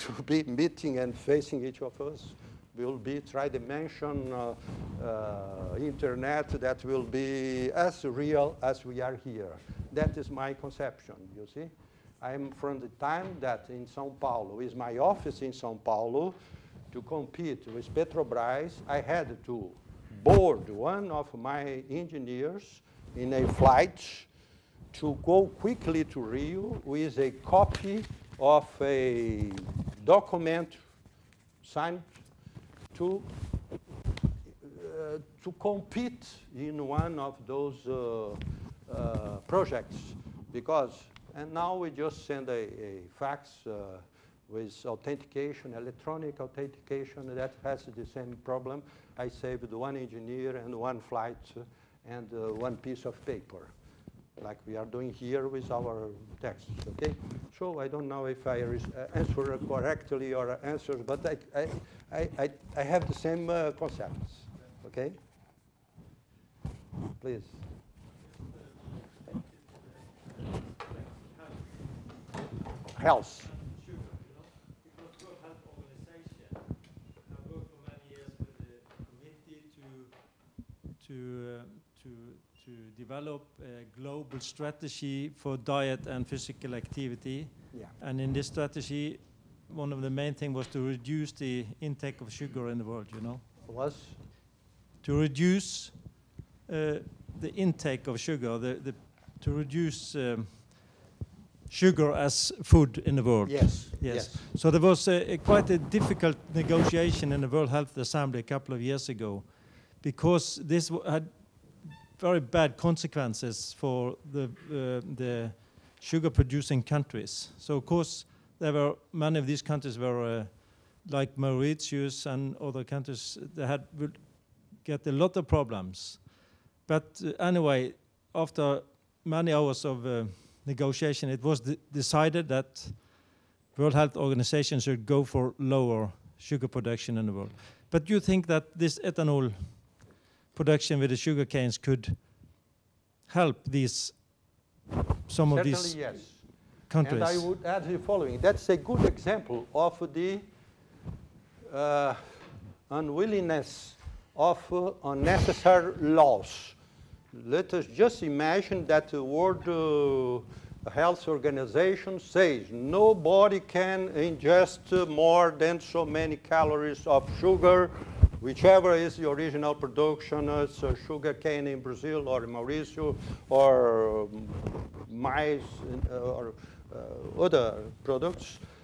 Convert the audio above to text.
to be meeting and facing each of us will be tri-dimension internet that will be as real as we are here. That is my conception, you see. I'm from the time that in São Paulo, is my office in São Paulo, to compete with Petrobras, I had to board one of my engineers in a flight to go quickly to Rio with a copy of a document signed to compete in one of those projects. And now we just send a fax with authentication, electronic authentication, that has the same problem. I saved one engineer and one flight and one piece of paper, like we are doing here with our texts, okay? So I don't know if I answer correctly or answer, but I have the same concepts, okay? Please. Health. To develop a global strategy for diet and physical activity. Yeah. And in this strategy, one of the main things was to reduce the intake of sugar in the world, you know? Was? To reduce the intake of sugar, to reduce sugar as food in the world. Yes. Yes. So there was quite a difficult negotiation in the World Health Assembly a couple of years ago, because this had very bad consequences for the sugar-producing countries. So, of course, many of these countries were like Mauritius and other countries that would get a lot of problems. But anyway, after many hours of negotiation, it was decided that World Health Organization should go for lower sugar production in the world. But do you think that this ethanol production with the sugar canes could help some of these countries? And I would add the following. That's a good example of the unwillingness of unnecessary laws. Let us just imagine that the World Health Organization says nobody can ingest more than so many calories of sugar, whichever is the original production, sugar cane in Brazil or Mauritius or maize or other products.